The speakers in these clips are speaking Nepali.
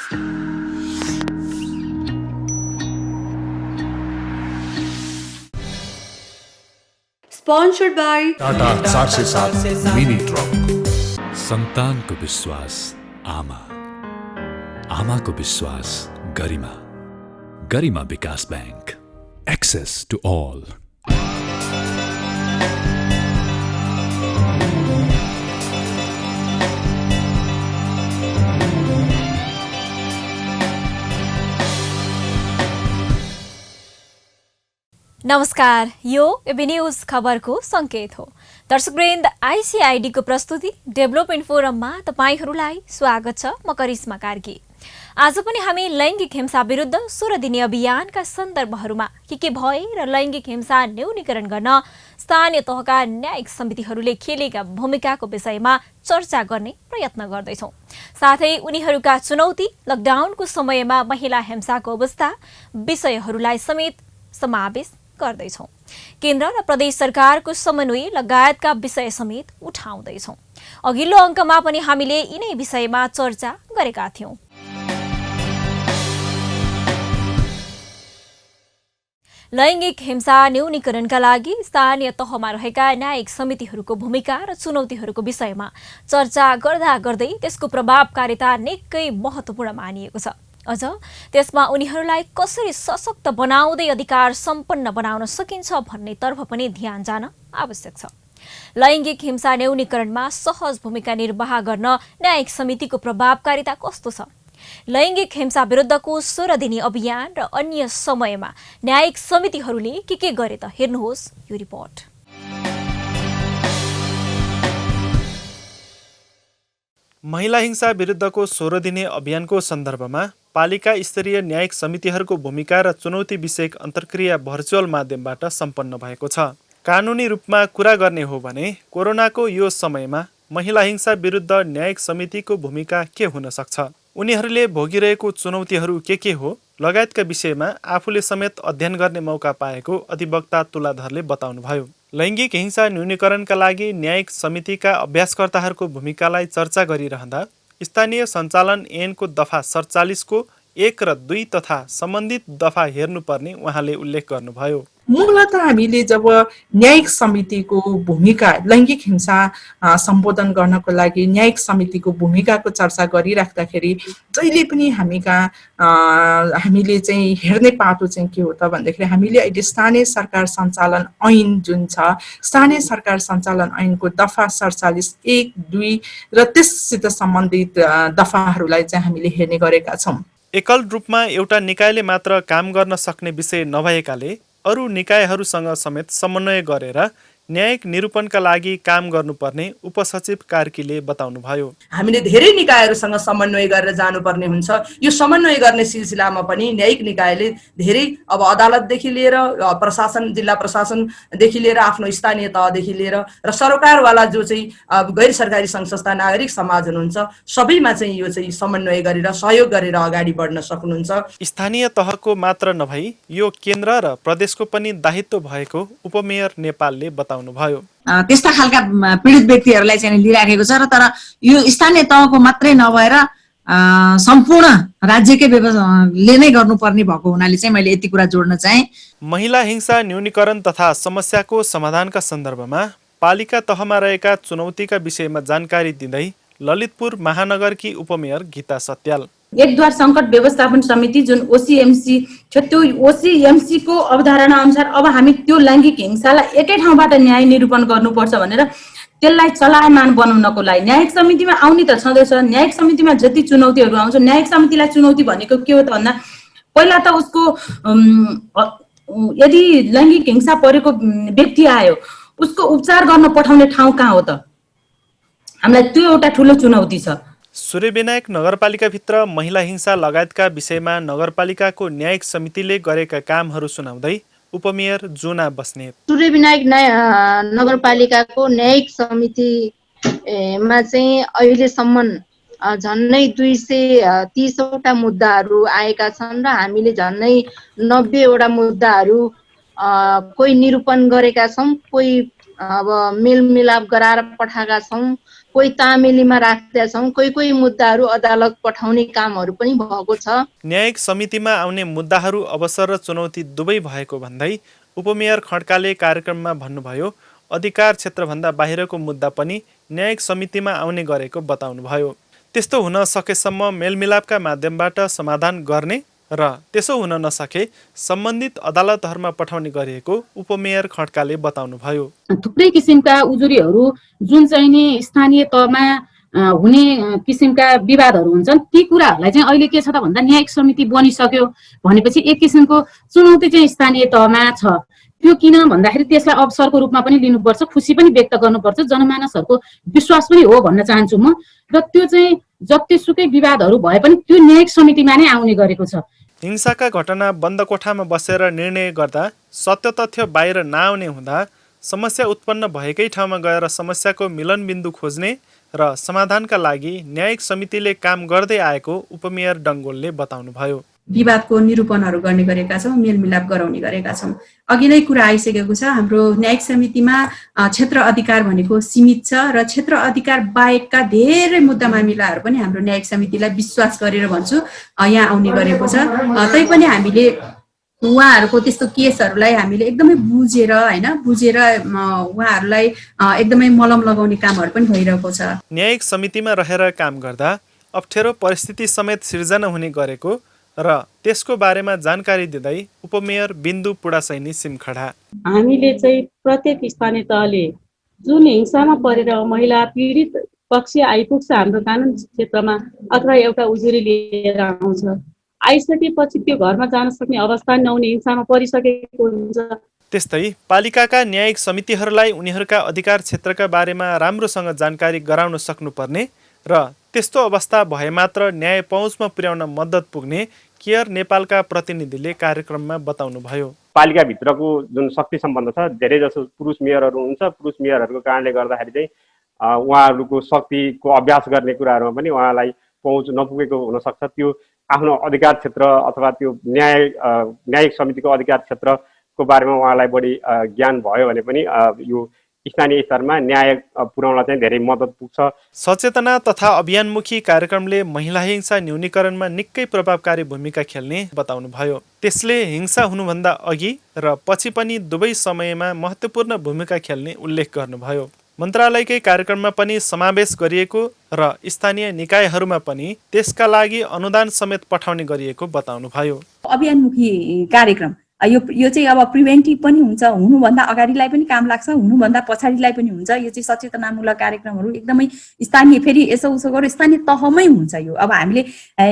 Sponsored by Tata 407 mini truck. सन्तानको विश्वास आमा, आमाको विश्वास गरिमा, गरिमा विकास बैंक, एक्सेस टु ऑल। नमस्कार, यो एबी न्यूज खबरको संकेत हो। दर्शकवृन्द, आईसीआईडी को प्रस्तुति डेभलपमेन्ट फोरममा तपाईहरूलाई स्वागत छ। म करिश्मा कार्की। आज पनि हामी लैंगिक हिंसा विरुद्ध 16 दिने अभियानका सन्दर्भहरूमा के भए र लैंगिक हिंसा न्यूनीकरण गर्न स्थानीय तहका न्यायिक समितिहरूले खेलेका भूमिकाको विषयमा चर्चा गर्ने प्रयत्न गर्दैछौँ। साथै उनीहरूका चुनौती, लकडाउनको समयमा महिला हिंसाको अवस्था विषयहरूलाई समेत समावेश गर्दैछौँ। केन्द्र र प्रदेश सरकारको समन्वय लगायतका विषय समेत उठाउँदैछौँ। अघिल्लो अङ्कमा पनि हामीले यिनै विषयमा चर्चा गरेका थियौँ। लैंगिक हिंसा न्यूनीकरणका लागि स्थानीय तहमा रहेका न्यायिक समितिहरूको भूमिका र चुनौतीहरूको विषयमा चर्चा गर्दा गर्दै त्यसको प्रभावकारिता निकै महत्त्वपूर्ण मानिएको छ। अझ त्यसमा उनीहरूलाई कसरी सशक्त बनाउँदै अधिकार सम्पन्न बनाउन सकिन्छ भन्नेतर्फ पनि ध्यान जान आवश्यक छ। लैंगिक हिंसा न्यूनीकरणमा सहज भूमिका निर्वाह गर्न न्यायिक समितिको प्रभावकारिता कस्तो छ? लैंगिक हिंसा विरुद्धको 16 दिने अभियान र अन्य समयमा न्यायिक समितिहरूले के गरे त हेर्नुहोस् यो रिपोर्ट। महिला हिंसा विरुद्धको 16 दिने अभियानको सन्दर्भमा पालिका स्तरीय न्यायिक समितिहरूको भूमिका र चुनौती विषयक अन्तर्क्रिया भर्चुअल माध्यमबाट सम्पन्न भएको छ। कानुनी रूपमा कुरा गर्ने हो भने कोरोनाको यो समयमा महिला हिंसा विरुद्ध न्यायिक समितिको भूमिका के हुन सक्छ, उनीहरूले भोगिरहेको चुनौतीहरू के हो लगायतका विषयमा आफूले समेत अध्ययन गर्ने मौका पाएको अधिवक्ता तुलाधरले बताउनुभयो। लैंगिक हिंसा न्यूनीकरणका लागि न्यायिक समितिका अभ्यासकर्ताहरूको भूमिकालाई चर्चा गरिरहँदा स्थानीय सञ्चालन ऐनको दफा 47 को 1 र 2 तथा सम्बन्धित दफा हेर्नुपर्ने उहाँले उल्लेख गर्नुभयो। मूलत हामीले जब न्यायिक समितिको भूमिका लैंगिक हिंसा सम्बोधन गर्नको लागि न्यायिक समितिको भूमिकाको चर्चा गरिराख्दाखेरि जहिले पनि हामीले चाहिँ हेर्ने पाटो चाहिँ के हो त भन्दाखेरि हामीले अहिले स्थानीय सरकार सञ्चालन ऐन जुन छ, स्थानीय सरकार सञ्चालन ऐनको दफा 47, 1, 2 र त्यससित सम्बन्धित दफाहरूलाई चाहिँ हामीले हेर्ने गरेका छौँ। एकल रूपमा एउटा निकायले मात्र काम गर्न सक्ने विषय नभएकाले अरू निकायहरूसँग समेत समन्वय गरेर न्यायिक निरूपणका लागि काम गर्नुपर्ने उपसचिव कार्कीले बताउनुभयो। हामीले धेरै निकायहरूसँग समन्वय गरेर जानुपर्ने हुन्छ। यो समन्वय गर्ने सिलसिलामा पनि न्यायिक निकायले धेरै अब अदालतदेखि लिएर प्रशासन, जिल्ला प्रशासनदेखि लिएर आफ्नो स्थानीय तहदेखि लिएर र सरकारवाला जो चाहिँ गैर सरकारी सङ्घ संस्था, नागरिक समाज हुनुहुन्छ, सबैमा चाहिँ यो चाहिँ समन्वय गरेर सहयोग गरेर अगाडि बढ्न सक्नुहुन्छ। स्थानीय तहको मात्र नभई यो केन्द्र र प्रदेशको पनि दायित्व भएको उपमेयर नेपालले बताउनु भयो। त्यस्ता खालका पीडित व्यक्तिहरूलाई चाहिँ लिइराखेको छ र तर यो स्थानीय तहको मात्रै नभएर सम्पूर्ण राज्यकै ले नै गर्नुपर्ने भएको हुनाले चाहिँ मैले यति कुरा जोड्न चाहे। महिला हिंसा न्यूनीकरण तथा समस्याको समाधानका सन्दर्भमा पालिका तहमा रहेका चुनौतीका विषयमा जानकारी दिँदै ललितपुर महानगरकी उपमेयर गीता सत्याल, एकद्वार सङ्कट व्यवस्थापन समिति जुन ओसीएमसी छ, त्यो ओसीएमसी को अवधारणा अनुसार अब हामी त्यो लैंगिक हिंसालाई एकै ठाउँबाट न्याय निरूपण गर्नुपर्छ भनेर त्यसलाई चलायमान बनाउनको लागि न्यायिक समितिमा आउने त छँदैछ। न्यायिक समितिमा जति चुनौतीहरू आउँछ, न्यायिक समितिलाई चुनौती भनेको के हो त भन्दा पहिला त उसको यदि लैंगिक हिंसा परेको व्यक्ति आयो, उसको उपचार गर्न पठाउने ठाउँ कहाँ हो त? हामीलाई त्यो एउटा ठुलो चुनौती छ। सूर्यविनायक नगरपालिकाभित्र महिला हिंसा लगायतका विषयमा नगरपालिकाको न्यायिक समितिले गरेका कामहरू सुनाउँदै उपमेयर जोना बस्नेत, सूर्यविनायक नगरपालिकाको न्यायिक समितिमा चाहिँ अहिलेसम्म झन्नै 230 वटा मुद्दाहरू आएका छन् र हामीले झन्नै 90 वटा मुद्दाहरू कोही निरूपण गरेका छौँ, कोही अब मेलमिलाप गराएर पठाएका छौँ, कोही तामेलीमा राख्दै छौँ, कोही मुद्दाहरू अदालत पठाउने कामहरू पनि भएको छ। न्यायिक समितिमा आउने मुद्दाहरू अवसर र चुनौती दुवै भएको भन्दै उपमेयर खड्काले कार्यक्रममा भन्नुभयो, अधिकार क्षेत्रभन्दा बाहिरको मुद्दा पनि न्यायिक समितिमा आउने गरेको बताउनुभयो। त्यस्तो हुन सकेसम्म मेलमिलापका माध्यमबाट समाधान गर्ने र त्यसो हुन नसके सम्बन्धित अदालतहरूमा पठाउने गरिएको उपमेयर खड्काले बताउनुभयो। थुप्रै किसिमका उजुरीहरू जुन चाहिँ नि स्थानीय तहमा हुने किसिमका विवादहरू हुन्छन्, ती कुराहरूलाई चाहिँ अहिले के छ त भन्दा न्यायिक समिति बनिसक्यो भनेपछि एक किसिमको चुनौती चाहिँ स्थानीय तहमा छ। त्यो किन भन्दाखेरि त्यसलाई अवसरको रूपमा पनि लिनुपर्छ, खुसी पनि व्यक्त गर्नुपर्छ, जनमानसहरूको विश्वास पनि हो भन्न चाहन्छु म। र त्यो चाहिँ जतिसुकै विवादहरू भए पनि त्यो न्यायिक समितिमा नै आउने गरेको छ। हिंसाका घटना बन्द कोठामा बसेर निर्णय गर्दा सत्य तथ्य बाहिर नआउने हुँदा समस्या उत्पन्न भएकै ठाउँमा गएर समस्याको मिलनबिन्दु खोज्ने र समाधानका लागि न्यायिक समितिले काम गर्दै आएको उपमेयर डङ्गोलले बताउनुभयो। विवादको निरूपणहरू गर्ने गरेका छौँ, मेलमिलाप गराउने गरेका छौँ। अघि नै कुरा आइसकेको छ, हाम्रो न्यायिक समितिमा क्षेत्र अधिकार भनेको सीमित छ र क्षेत्र अधिकार बाहेकका धेरै मुद्दा मामिलाहरू पनि हाम्रो न्यायिक समितिलाई विश्वास गरेर भन्छु यहाँ आउने गरेको छ। तैपनि हामीले उहाँहरूको त्यस्तो केसहरूलाई हामीले एकदमै बुझेर उहाँहरूलाई एकदमै मलम लगाउने कामहरू पनि भइरहेको छ। न्यायिक समितिमा रहेर काम गर्दा अप्ठ्यारो परिस्थिति समेत सिर्जना हुने गरेको र त्यसको बारेमा जानकारी दिँदै उपमेयर बिन्दु पुडासैनी सिमखडा, हामीले चाहिँ प्रत्येक स्थानीय तहले जुन हिंसामा परेर महिला पीडित पक्ष आइपुग्छ हाम्रो कानुन क्षेत्रमा अथवा एउटा उजुरी लिएर आउँछ, आइसकेपछि त्यो घरमा जान सक्ने अवस्था नहुने हिंसामा परिसकेको हुन्छ। त्यस्तै पालिकाका न्यायिक समितिहरूलाई उनीहरूका अधिकार क्षेत्रका बारेमा राम्रोसँग जानकारी गराउन सक्नुपर्ने र त्यस्तो अवस्था भए मात्र न्याय पहुँचमा पुर्याउन मद्दत पुग्ने केयर नेपालका प्रतिनिधिले कार्यक्रममा बताउनुभयो। पालिकाभित्रको जुन शक्ति सम्बन्ध छ, धेरै जसो पुरुष मेयरहरू हुन्छ, पुरुष मेयरहरूको कारणले गर्दाखेरि चाहिँ उहाँहरूको शक्तिको अभ्यास गर्ने कुराहरूमा पनि उहाँलाई पहुँच नपुगेको हुनसक्छ। त्यो आफ्नो अधिकार क्षेत्र अथवा त्यो न्यायिक समितिको अधिकार क्षेत्रको बारेमा उहाँलाई बढी ज्ञान भयो भने पनि यो स्थानीय स्तरमा न्याय पुर्याउन चाहिँ धेरै मद्दत पुग्छ। सचेतना तथा अभियानमुखी कार्यक्रमले महिला हिंसा न्यूनीकरणमा निकै प्रभावकारी भूमिका खेल्ने बताउनुभयो। त्यसले हिंसा हुनुभन्दा अघि र पछि पनि दुवै समयमा महत्त्वपूर्ण भूमिका खेल्ने उल्लेख गर्नुभयो। मन्त्रालयकै कार्यक्रममा पनि समावेश गरिएको र स्थानीय निकायहरूमा पनि त्यसका लागि अनुदान समेत पठाउने गरिएको बताउनुभयो। अभियानमुखी कार्यक्रम यो चाहिँ अब प्रिभेन्टिभ पनि हुन्छ, हुनुभन्दा अगाडिलाई पनि काम लाग्छ, हुनुभन्दा पछाडिलाई पनि हुन्छ। यो चाहिँ सचेतनामूलक कार्यक्रमहरू एकदमै स्थानीय, फेरि यसो उसो गरेर स्थानीय तहमै हुन्छ। यो अब हामीले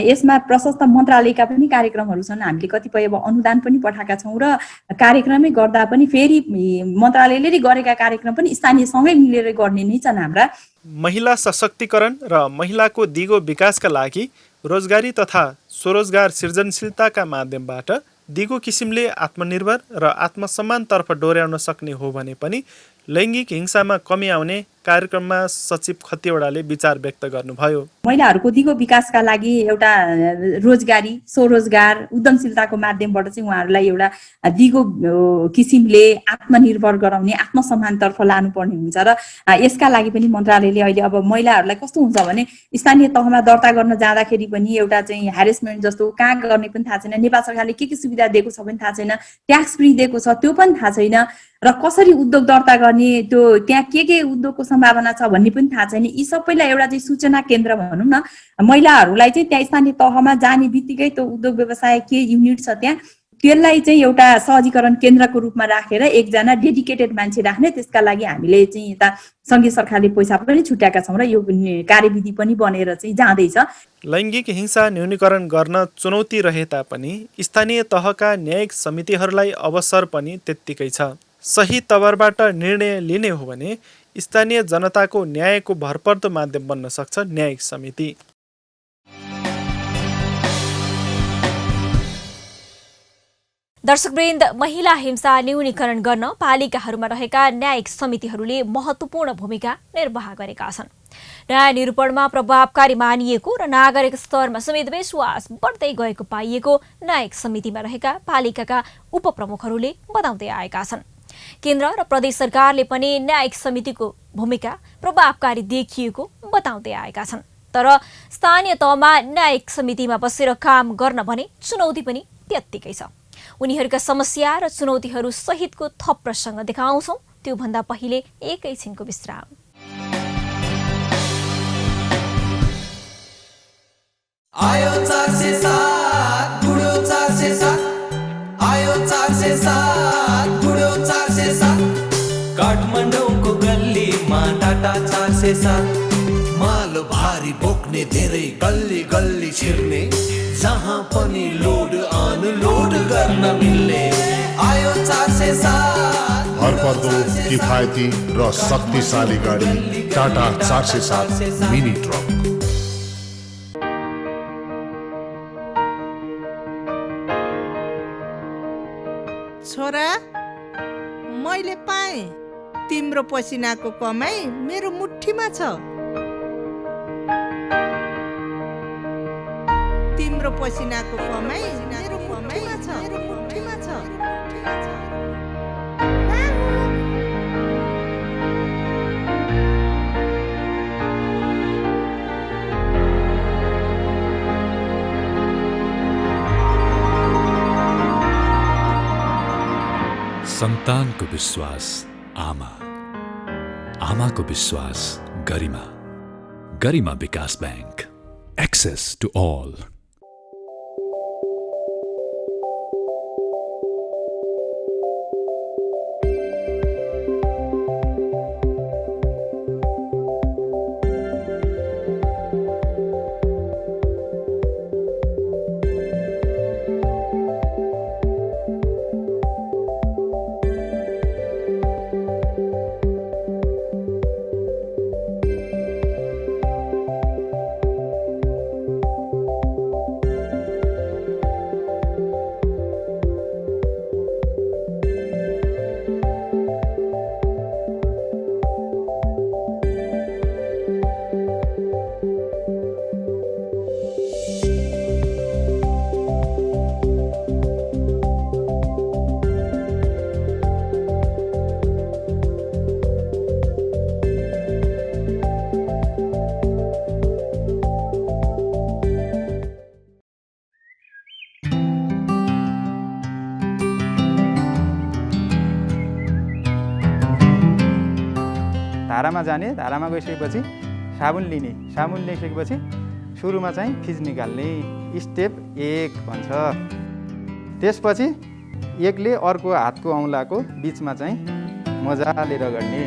यसमा प्रशस्त मन्त्रालयका पनि कार्यक्रमहरू छन्, हामीले कतिपय अब अनुदान पनि पठाएका छौँ र कार्यक्रमै गर्दा पनि फेरि मन्त्रालयले गरेका कार्यक्रम पनि स्थानीयसँगै मिलेर गर्ने नै छन् हाम्रा। महिला सशक्तिकरण र महिलाको दिगो विकासका लागि रोजगारी तथा स्वरोजगार सृजनशीलताका माध्यमबाट दिगो किसिमले आत्मनिर्भर र आत्मसम्मानतर्फ डोर्याउन सक्ने हो भने पनि लैङ्गिक हिंसामा कमी आउने कार्यक्रममा सचिव खतिवडाले विचार व्यक्त गर्नुभयो। महिलाहरूको दिगो विकासका लागि एउटा रोजगारी, स्वरोजगार, उद्यमशीलताको माध्यमबाट चाहिँ उहाँहरूलाई एउटा दिगो किसिमले आत्मनिर्भर गराउने, आत्मसम्मानतर्फ लानुपर्ने हुन्छ र यसका लागि पनि मन्त्रालयले अहिले अब महिलाहरूलाई कस्तो हुन्छ भने स्थानीय तहमा दर्ता गर्न जाँदाखेरि पनि एउटा चाहिँ ह्यारेसमेन्ट जस्तो कहाँ गर्ने पनि थाहा छैन, नेपाल सरकारले के सुविधा दिएको छ पनि थाहा छैन, ट्याक्स फ्री दिएको छ त्यो पनि थाहा छैन र कसरी उद्योग दर्ता गर्ने, त्यो त्यहाँ के उद्योगको सम्भावना छ भन्ने पनि थाहा छैन। यी सबैलाई एउटा चाहिँ सूचना केन्द्र भनौँ न, महिलाहरूलाई चाहिँ त्यहाँ स्थानीय तहमा जाने बित्तिकै त्यो उद्योग व्यवसाय के युनिट छ त्यहाँ त्यसलाई चाहिँ एउटा सहजीकरण केन्द्रको रूपमा राखेर एकजना डेडिकेटेड मान्छे राख्ने। त्यसका लागि हामीले चाहिँ यता सङ्घीय सरकारले पैसा पनि छुट्याएका छौँ र यो कार्यविधि पनि बनेर चाहिँ जाँदैछ। लैङ्गिक हिंसा न्यूनीकरण गर्न चुनौती रहे तापनि स्थानीय तहका न्यायिक समितिहरूलाई अवसर पनि त्यत्तिकै छ। सही तवरबाट निर्णय लिने हो भने स्थानीय जनताको न्यायको भरपर्दो माध्यम बन्न सक्छ न्यायिक समिति। दर्शकवृन्द, महिला हिंसा न्यूनीकरण गर्न पालिकाहरूमा रहेका न्यायिक समितिहरूले महत्त्वपूर्ण भूमिका निर्वाह गरेका छन्। न्याय निरूपणमा प्रभावकारी मानिएको र नागरिक स्तरमा समेत विश्वास बढ्दै गएको पाइएको न्यायिक समितिमा रहेका पालिकाका उपप्रमुखहरूले बताउँदै आएका छन्। केन्द्र र प्रदेश सरकारले पनि न्यायिक समितिको भूमिका प्रभावकारी देखिएको बताउँदै आएका छन्। तर स्थानीय तहमा न्यायिक समितिमा बसेर काम गर्न भने चुनौती पनि त्यत्तिकै छ। उनीहरूका समस्या र चुनौतीहरू सहितको थप प्रसङ्ग देखाउँछौँ। त्योभन्दा पहिले एकैछिनको विश्राम। आयो 407 बुढो 407 आयो 407 बुढो 407 काठमाडौँको गल्लीमा टाटा 407 माल भारी बोक्ने धेरै गल्ली गल्ली छिर्ने जहाँ पनि लोड अनलोड गर्न मिल्ने आयो 407 भरपर्दो किफायती र शक्तिशाली गाडी टाटा 407 मिनी ट्रक। छोरा, मैले पाएँ तिम्रो पसिनाको कमाई मेरो मुठीमा छ। तिम्रो पसिनाको कमाई मेरो मुठीमा छ। सन्तानको विश्वास आमा, आमाको विश्वास गरिमा, गरिमा विकास बैंक, एक्सेस टु ऑल। धारामा जाने, धारामा गइसकेपछि साबुन लिने, साबुन ल्याइसकेपछि सुरुमा चाहिँ फिज निकाल्ने, स्टेप 1 भन्छ। त्यसपछि एकले अर्को हातको औँलाको बिचमा चाहिँ मजाले रगड्ने,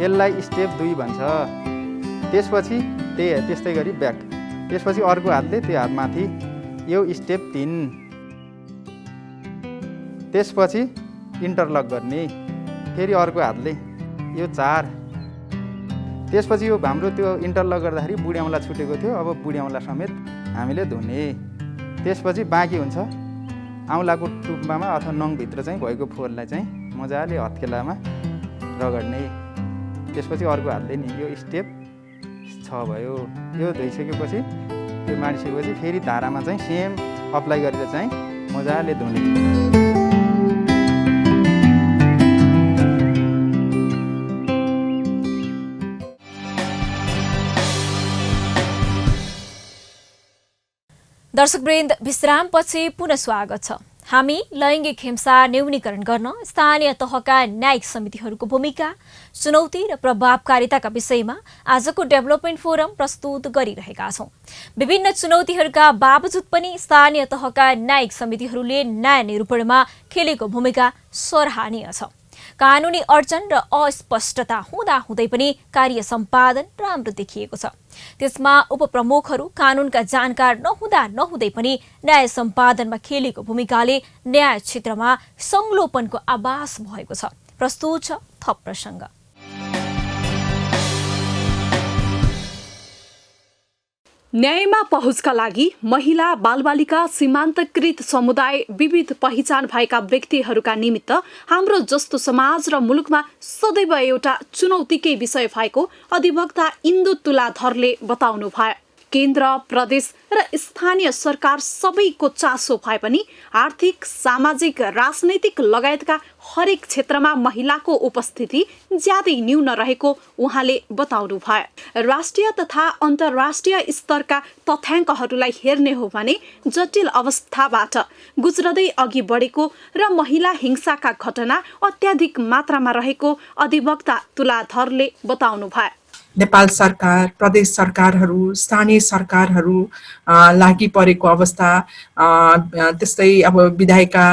यसलाई स्टेप 2 भन्छ। त्यसपछि त्यस्तै गरी ब्याक, त्यसपछि अर्को हातले त्यो हातमाथि, यो स्टेप 3। त्यसपछि इन्टरलक गर्ने, फेरि अर्को हातले, यो 4। त्यसपछि यो हाम्रो त्यो इन्टरलक गर्दाखेरि बुढी औँला छुटेको थियो, अब बुढी औँला समेत हामीले धुने। त्यसपछि बाँकी हुन्छ औँलाको टुप्पामा अथवा नङभित्र चाहिँ भएको फोहोरलाई चाहिँ मजाले हत्केलामा रगड्ने। त्यसपछि अर्को हातले नि, यो स्टेप 6 भयो। यो धोइसकेपछि त्यो माडिसकेपछि फेरि धारामा चाहिँ सेम अप्लाई गरेर चाहिँ मजाले धुने। दर्शकवृन्द, विश्रामपछि पुनः स्वागत छ। हामी लैङ्गिक हिंसा न्यूनीकरण गर्न स्थानीय तहका न्यायिक समितिहरूको भूमिका, चुनौती र प्रभावकारिताका विषयमा आजको डेभलपमेन्ट फोरम प्रस्तुत गरिरहेका छौँ। विभिन्न चुनौतीहरूका बावजुद पनि स्थानीय तहका न्यायिक समितिहरूले न्याय निरूपणमा खेलेको भूमिका सराहनीय छ। कानुनी अडचन र अस्पष्टता हुँदाहुँदै पनि कार्य सम्पादन राम्रो देखिएको छ। त्यसमा उपप्रमुखहरू कानुनका जानकार नहुँदै पनि न्याय सम्पादनमा खेलेको भूमिकाले न्याय क्षेत्रमा संलोपनको आभास भएको छ। प्रस्तुत छ थप प्रसङ्ग। न्यायमा पहुँचका लागि महिला, बालबालिका, सीमान्तकृत समुदाय, विविध पहिचान भएका व्यक्तिहरूका निमित्त हाम्रो जस्तो समाज र मुलुकमा सदैव एउटा चुनौतीकै विषय भएको अधिवक्ता इन्दु तुलाधरले बताउनु भयो। केन्द्र, प्रदेश र स्थानीय सरकार सबैको चासो भए पनि आर्थिक, सामाजिक, राजनैतिक लगायतका हरेक क्षेत्रमा महिलाको उपस्थिति ज्यादै न्यून रहेको उहाँले बताउनु भयो। राष्ट्रिय तथा अन्तर्राष्ट्रिय स्तरका तथ्याङ्कहरूलाई हेर्ने हो भने जटिल अवस्थाबाट गुज्रदै अघि बढेको र महिला हिंसाका घटना अत्याधिक मात्रामा रहेको अधिवक्ता तुलाधरले बताउनु भयो। नेपाल सरकार, प्रदेश सरकारहरू, स्थानीय सरकारहरू लागि परेको अवस्था, त्यस्तै अब विधायिका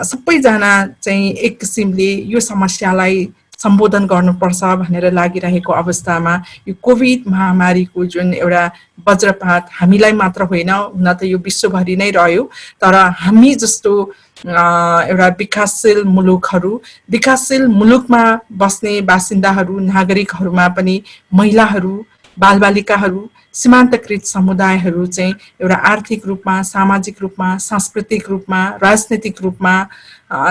सबैजना चाहिँ एक किसिमले यो समस्यालाई सम्बोधन गर्नुपर्छ भनेर लागिरहेको अवस्थामा यो कोभिड महामारीको जुन एउटा वज्रपात हामीलाई मात्र होइन, हुन त यो विश्वभरि नै रह्यो, तर हामी जस्तो एउटा विकासशील मुलुकमा बस्ने बासिन्दाहरू, नागरिकहरूमा पनि महिलाहरू, बालबालिकाहरू, सीमान्तकृत समुदायहरू चाहिँ एउटा आर्थिक रूपमा, सामाजिक रूपमा, सांस्कृतिक रूपमा, राजनैतिक रूपमा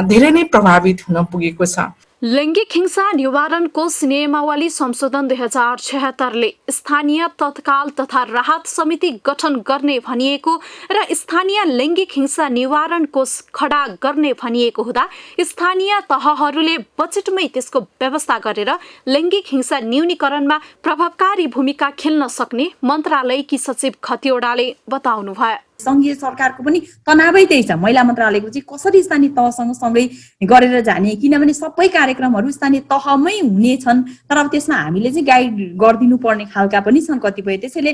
धेरै नै प्रभावित हुन पुगेको छ। लैङ्गिक हिंसा निवारण कोष नियमावली संशोधन 2076ले स्थानीय तत्काल तथा राहत समिति गठन गर्ने भनिएको र स्थानीय लैङ्गिक हिंसा निवारण कोष खडा गर्ने भनिएको हुँदा स्थानीय तहहरूले बजेटमै त्यसको व्यवस्था गरेर लैङ्गिक हिंसा न्यूनीकरणमा प्रभावकारी भूमिका खेल्न सक्ने मन्त्रालयकी सचिव खतिवडाले बताउनु भयो। संघीय सरकारको पनि तनावै त्यही छ। महिला मन्त्रालयको चाहिँ कसरी स्थानीय तहसँग सँगै गरेर जाने, किनभने सबै कार्यक्रमहरू स्थानीय तहमै हुनेछन्, तर अब त्यसमा हामीले चाहिँ गाइड गरिदिनु पर्ने खालका पनि छन् कतिपय। त्यसैले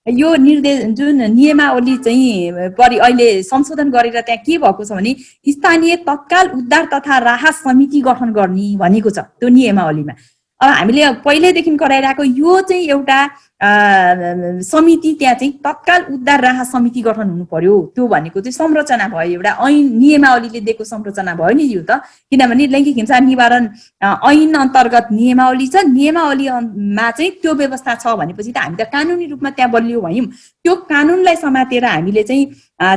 यो निर्देश जुन नियमावली चाहिँ अहिले संशोधन गरेर त्यहाँ के भएको छ भने स्थानीय तत्काल उद्धार तथा राहत समिति गठन गर्ने भनेको छ त्यो नियमावलीमा। अब हामीले पहिल्यैदेखि गराइरहेको यो चाहिँ एउटा समिति, त्यहाँ चाहिँ तत्काल उद्धार राहत समिति गठन हुनु पर्यो, त्यो भनेको चाहिँ संरचना भयो, एउटा ऐन नियमावलीले दिएको संरचना भयो नि यो त। किनभने लैङ्गिक हिंसा निवारण ऐन अन्तर्गत नियमावली छ, नियमावलीमा चाहिँ त्यो व्यवस्था छ भनेपछि त हामी त कानुनी रूपमा त्यहाँ बलियो भयौँ। त्यो कानुनलाई समातेर हामीले चाहिँ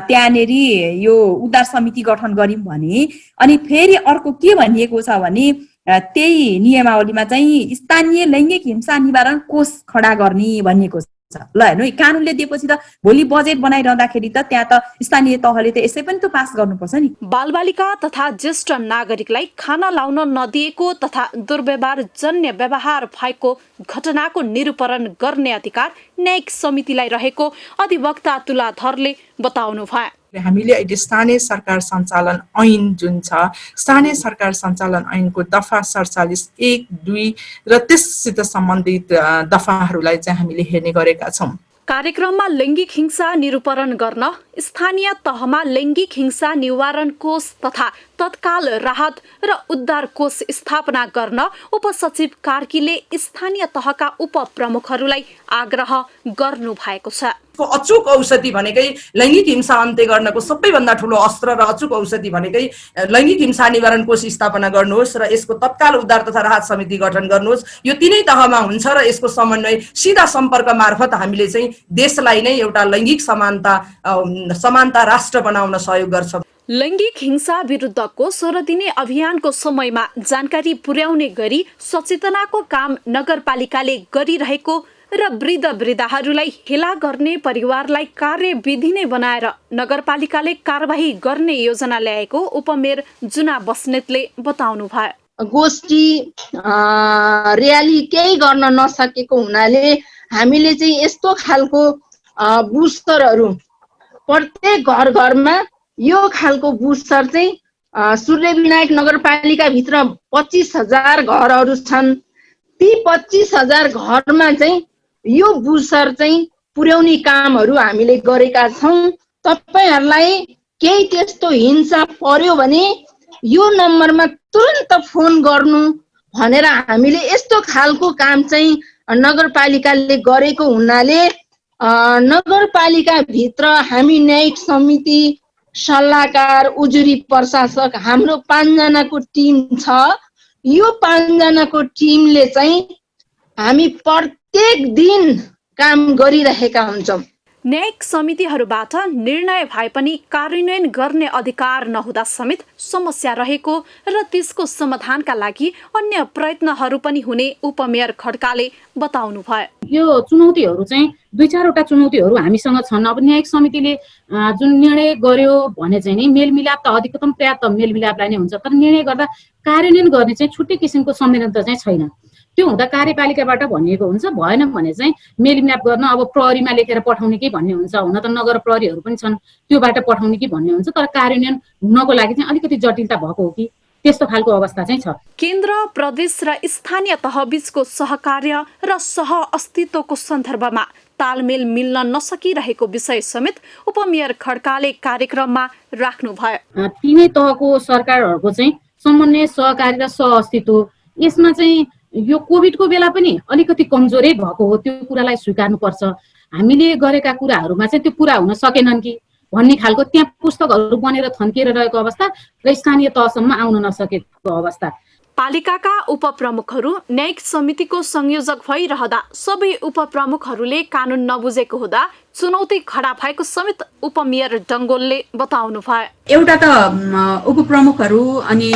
त्यहाँनेरि यो उद्धार समिति गठन गर्यौँ भने, अनि फेरि अर्को के भनिएको छ भने त्यही नियमावलीमा चाहिँ स्थानीय लैङ्गिक हिंसा निवारण कोष खडा गर्ने भनिएको छ। ल हेर्नु, कानुनले दिएपछि त भोलि बजेट बनाइरहँदाखेरि त त्यहाँ त स्थानीय तहले त यसै पनि त पास गर्नुपर्छ नि। बालबालिका तथा ज्येष्ठ नागरिकलाई खाना लाउन नदिएको तथा दुर्व्यवहार जन्य व्यवहार भएको घटनाको निरूपरण गर्ने अधिकार न्यायिक समितिलाई रहेको अधिवक्ता तुलाधरले बताउनु भयो। हामीले अहिले स्थानीय सरकार सञ्चालन ऐन जुन छ, स्थानीय सरकार सञ्चालन ऐनको दफा 47, 1, 2 र त्यससित सम्बन्धित दफाहरूलाई चाहिँ हामीले हेर्ने गरेका छौँ। कार्यक्रममा लैङ्गिक हिंसा निरूपरण गर्न स्थानीय तहमा लैङ्गिक हिंसा निवारण कोष तथा तत्काल राहत र उद्धार कोष स्थापना गर्न उपसचिव कार्कीले स्थानीय तहका उपप्रमुखहरूलाई आग्रह गर्नु भएको छ। अचूक औषधि भनेकै लैङ्गिक हिंसा अन्त्य गर्नको सबैभन्दा ठुलो अस्त्र र अचूक औषधि भनेकै लैङ्गिक हिंसा निवारण कोष स्थापना गर्नुहोस् र यसको तत्काल उद्धार तथा राहत समिति गठन गर्नुहोस्। यो तीनै तहमा हुन्छ र यसको समन्वय सीधा सम्पर्क मार्फत हामीले चाहिँ देशलाई नै एउटा लैङ्गिक समानता राष्ट्र बनाउन सहयोग गर्छ। लैङ्गिक हिंसा विरुद्धको 16 दिने अभियानको समयमा जानकारी पुर्याउने गरी सचेतनाको काम नगरपालिकाले गरिरहेको र वृद्धहरूलाई हेला गर्ने परिवारलाई कार्यविधि नै बनाएर नगरपालिकाले कारबाही गर्ने योजना ल्याएको उपमेयर जुना बस्नेतले बताउनु भयो। गोष्ठी र्याली केही गर्न नसकेको हुनाले हामीले चाहिँ यस्तो खालको बुस्टरहरू प्रत्येक घर घरमा यो खालको बुस्टर चाहिँ सूर्यविनायक नगरपालिका भित्र 25,000 घरहरू छन्। ती 25,000 घरमा चाहिँ यो बुस्टर चाहिँ पुर्याउने कामहरू हामीले गरेका छौँ। तपाईहरूलाई केही त्यस्तो हिंसा पर्यो भने यो नम्बरमा तुरन्त फोन गर्नु भनेर हामीले यस्तो खालको काम चाहिँ नगरपालिकाले गरेको हुनाले नगरपालिका भित्र हामी न्यायिक समिति, सल्लाहकार, उजुरी प्रशासक हाम्रो 5 जनाको टिम छ। यो 5 जनाको टिमले चाहिँ हामी प्रत्येक दिन काम गरिरहेका हुन्छौँ। न्यायिक समितिहरूबाट निर्णय भए पनि कार्यान्वयन गर्ने अधिकार नहुँदा समेत समस्या रहेको र त्यसको समाधानका लागि अन्य प्रयत्नहरू पनि हुने उपमेयर खड्काले बताउनु भयो। यो चुनौतीहरू चाहिँ 2-4वटा चुनौतीहरू हामीसँग छन्। अब न्यायिक समितिले जुन निर्णय गर्यो भने चाहिँ नि मेलमिलाप त अधिकतम पर्याप्त मेलमिलापलाई नै हुन्छ, तर निर्णय गर्दा कार्यान्वयन गर्ने चाहिँ छुट्टै किसिमको संवेदनता चाहिँ छैन। त्यो हुँदा कार्यपालिकाबाट भनिएको हुन्छ, भएन भने चाहिँ मेलमिलाप गर्न अब प्रहरीमा लेखेर पठाउने कि भन्ने हुन्छ। हुन त नगर प्रहरीहरू पनि छन्, त्योबाट पठाउने कि भन्ने हुन्छ, तर कार्यान्वयन हुनको लागि चाहिँ अलिकति जटिलता भएको हो कि त्यस्तो खालको अवस्था चाहिँ छ। केन्द्र, प्रदेश र स्थानीय तहबीचको सहकार्य र सह अस्तित्वको सन्दर्भमा तालमेल मिल्न नसकिरहेको विषय समेत उपमेयर खड्काले कार्यक्रममा राख्नुभयो। तीनै तहको सरकारहरूको चाहिँ समन्वय, सहकारी र सह अस्तित्व, यसमा चाहिँ यो कोभिडको बेला पनि अलिकति कमजोरै भएको हो। त्यो कुरालाई स्वीकार्नुपर्छ। हामीले गरेका कुराहरूमा चाहिँ त्यो पुरा हुन सकेनन् कि भन्ने खालको त्यहाँ पुस्तकहरू बनेर थन्किएर रहेको अवस्था र स्थानीय तहसम्म आउन नसकेको अवस्था। पालिकाका उपप्रमुखहरू न्यायिक समितिको संयोजक भइरहँदा सबै उपप्रमुखहरूले कानुन नबुझेको हुँदा चुनौती खडा भएको समेत उपमेयर डङ्गोलले बताउनु भयो। एउटा त उपप्रमुखहरू अनि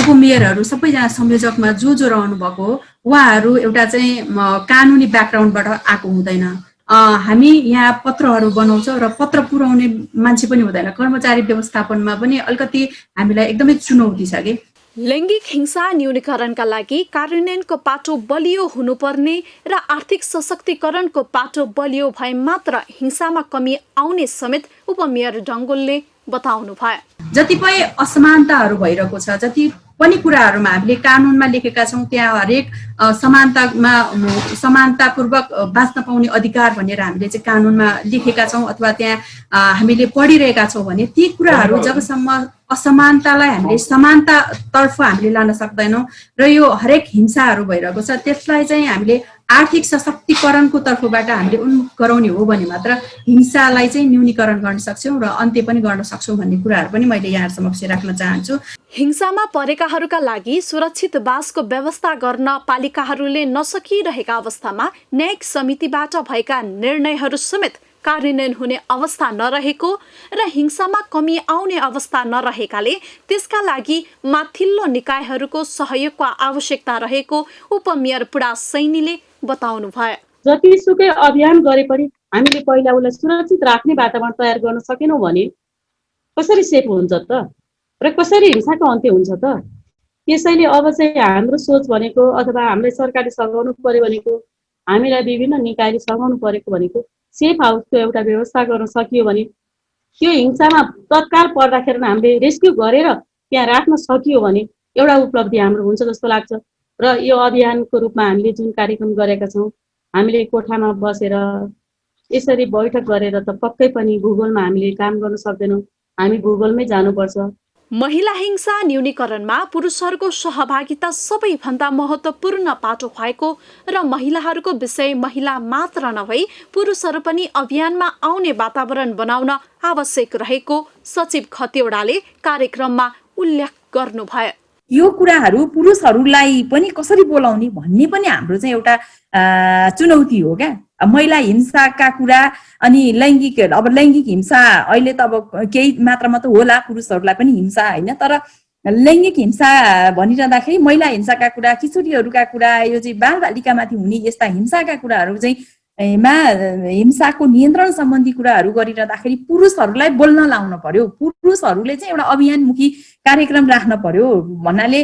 उपमेयरहरू सबैजना संयोजकमा जो रहनु भएको उहाँहरू एउटा चाहिँ कानुनी ब्याकग्राउन्डबाट आएको हुँदैन। हामी यहाँ पत्रहरू बनाउँछौँ र पत्र पुर्याउने मान्छे पनि हुँदैन। कर्मचारी व्यवस्थापनमा पनि अलिकति हामीलाई एकदमै चुनौती छ कि लैङ्गिक हिंसा न्यूनीकरणका लागि कार्यान्वयनको पाटो बलियो हुनुपर्ने र आर्थिक सशक्तिकरणको पाटो बलियो भए मात्र हिंसामा कमी आउने समेत उपमेयर डङ्गोलले बताउनु भयो। जतिपय असमानताहरू भइरहेको छ, जति पनि कुराहरूमा हामीले कानुनमा लेखेका छौँ त्यहाँ हरेक समानतापूर्वक बाँच्न पाउने अधिकार भनेर हामीले चाहिँ कानुनमा लेखेका छौँ अथवा त्यहाँ हामीले पढिरहेका छौँ भने ती कुराहरू जबसम्म असमानतालाई हामीले समानतातर्फ हामीले लान सक्दैनौँ र यो हरेक हिंसाहरू भइरहेको छ त्यसलाई चाहिँ हामीले आर्थिक सशक्तिकरणको तर्फबाट हामीले उन्मुख गराउने हो भने मात्र हिंसालाई चाहिँ न्यूनीकरण गर्न सक्छौँ र अन्त्य पनि गर्न सक्छौँ भन्ने कुराहरू पनि मैले यहाँ समक्ष राख्न चाहन्छु। हिंसामा परेकाहरूका लागि सुरक्षित बासको व्यवस्था गर्न पालिकाहरूले नसकिरहेका अवस्थामा न्यायिक समितिबाट भएका निर्णयहरू समेत कार्यान्वयन हुने अवस्था नरहेको र हिंसामा कमी आउने अवस्था नरहेकाले त्यसका लागि माथिल्लो निकायहरूको सहयोगको आवश्यकता रहेको उपमेयर पुडा सैनीले बताउनु भयो। जतिसुकै अभियान गरे पनि हामीले पहिला उसलाई सुरक्षित राख्ने वातावरण तयार गर्न सकेनौँ भने कसरी सेफ हुन्छ त र कसरी हिंसाको अन्त्य हुन्छ त? त्यसैले अब चाहिँ हाम्रो सोच भनेको अथवा हामीले सरकारले सघाउनु पर्यो भनेको, हामीलाई विभिन्न निकायले सघाउनु परेको भनेको सेफ हाउसको एउटा व्यवस्था गर्न सकियो भने त्यो हिंसामा तत्काल पर्दाखेरि हामीले रेस्क्यु गरेर त्यहाँ राख्न सकियो भने एउटा उपलब्धि हाम्रो हुन्छ जस्तो लाग्छ। र यो अभियानको रूपमा हामीले जुन कार्यक्रम गरेका छौँ, हामीले कोठामा बसेर यसरी बैठक गरेर त पक्कै पनि भूगोलमा हामीले काम गर्न सक्दैनौँ, हामी भूगोलमै जानुपर्छ। महिला हिंसा न्यूनीकरणमा पुरुषहरूको सहभागिता सबैभन्दा महत्त्वपूर्ण पाटो भएको र महिलाहरूको विषय महिला मात्र नभई पुरुषहरू पनि अभियानमा आउने वातावरण बनाउन आवश्यक रहेको सचिव खतिवडाले कार्यक्रममा उल्लेख गर्नुभयो। यो कुराहरू पुरुषहरूलाई पनि कसरी बोलाउने भन्ने पनि हाम्रो चाहिँ एउटा चुनौती हो क्या। महिला हिंसाका कुरा अनि लैङ्गिक हिंसा अहिले त अब केही मात्रामा त होला पुरुषहरूलाई पनि हिंसा होइन, तर लैङ्गिक हिंसा भनिरहँदाखेरि महिला हिंसाका कुरा, किशोरीहरूका कुरा, यो चाहिँ बालबालिकामाथि हुने यस्ता हिंसाका कुराहरू चाहिँ हिंसाको नियन्त्रण सम्बन्धी कुराहरू गरिरहँदाखेरि पुरुषहरूलाई बोल्न लाउन पर्यो। पुरुषहरूले चाहिँ एउटा अभियानमुखी कार्यक्रम राख्न पर्यो भन्नाले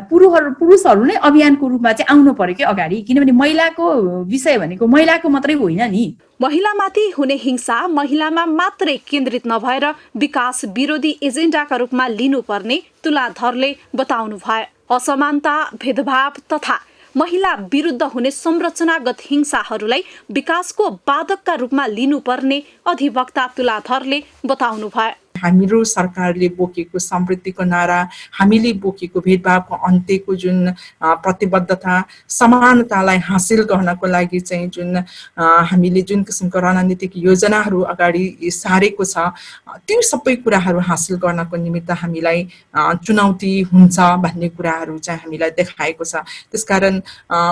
पुरुषहरू नै अभियानको रूपमा चाहिँ आउनु पर्यो कि अगाडि, किनभने महिलाको विषय भनेको महिलाको मात्रै होइन नि। महिलामाथि हुने हिंसा महिलामा मात्रै केन्द्रित नभएर विकास विरोधी एजेन्डाका रूपमा लिनुपर्ने तुलाधरले बताउनु भयो। असमानता, भेदभाव तथा महिला विरुद्ध हुने संरचनागत हिंसाहरूलाई विकासको बाधकका रूपमा लिनुपर्ने अधिवक्ता तुलाधरले बताउनु भयो। हाम्रो सरकारले बोकेको समृद्धिको नारा, हामीले बोकेको भेदभावको अन्त्यको जुन प्रतिबद्धता, समानतालाई हासिल गर्नको लागि चाहिँ जुन हामीले जुन किसिमको रणनीतिक योजनाहरू अगाडि सारेको छ, त्यो सबै कुराहरू हासिल गर्नको निमित्त हामीलाई चुनौती हुन्छ भन्ने कुराहरू चाहिँ हामीलाई देखाएको छ। त्यसकारण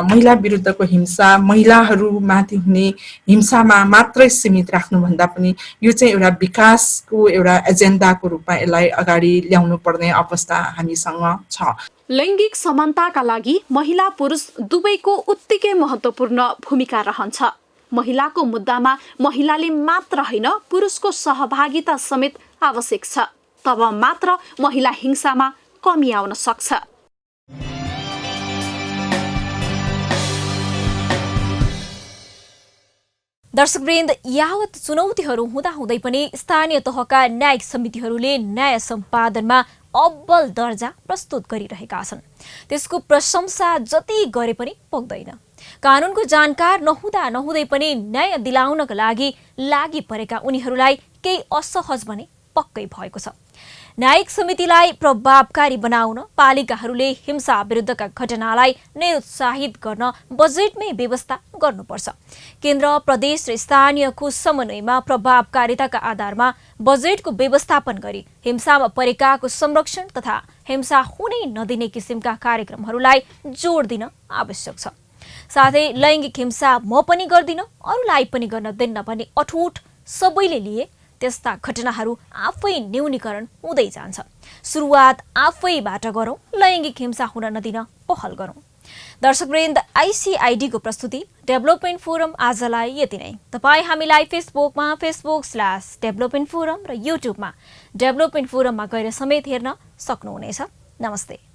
महिला विरुद्धको हिंसा, महिलाहरूमाथि हुने हिंसामा मात्रै सीमित राख्नुभन्दा पनि यो चाहिँ एउटा विकासको एउटा एजेन्डाको रूपमा यसलाई अगाडि ल्याउनु पर्ने अवस्था हामीसँग छ। लैङ्गिक समानताका लागि महिला पुरुष दुवैको उत्तिकै महत्त्वपूर्ण भूमिका रहन्छ। महिलाको मुद्दामा महिलाले मात्र होइन, पुरुषको सहभागिता समेत आवश्यक छ। तब मात्र महिला हिंसामा कमी आउन सक्छ। दर्शकवृन्द, यावत चुनौतीहरू हुँदाहुँदै पनि स्थानीय तहका न्यायिक समितिहरूले न्याय सम्पादनमा अब्बल दर्जा प्रस्तुत गरिरहेका छन्। त्यसको प्रशंसा जति गरे पनि पुग्दैन। कानुनको जानकार नहुँदै पनि न्याय दिलाउनका लागि परेका उनीहरूलाई केही असहज भने पक्कै भएको छ। न्यायिक समितिलाई प्रभावकारी बनाउन पालिकाहरूले हिंसा विरुद्धका घटनालाई निरुत्साहित गर्न बजेटमै व्यवस्था गर्नुपर्छ। केन्द्र, प्रदेश र स्थानीयको समन्वयमा प्रभावकारिताका आधारमा बजेटको व्यवस्थापन गरी हिंसामा परेकाको संरक्षण तथा हिंसा हुनै नदिने किसिमका कार्यक्रमहरूलाई जोड दिन आवश्यक छ। साथै लैङ्गिक हिंसा म पनि गर्दिन, अरूलाई पनि गर्न दिन्न भन्ने अठोट सबैले लिए त्यस्ता घटनाहरू आफै न्यूनीकरण हुँदै जान्छ। सुरुवात आफैबाट गरौँ, लैङ्गिक हिंसा हुन नदिन पहल गरौँ। दर्शकवृन्द, आइसिआइडीको प्रस्तुति डेभलपमेन्ट फोरम आजलाई यति नै। तपाईँ हामीलाई फेसबुकमा facebook/डेभलपमेन्ट फोरम र युट्युबमा डेभलपमेन्ट फोरममा गएर समेत हेर्न सक्नुहुनेछ। नमस्ते।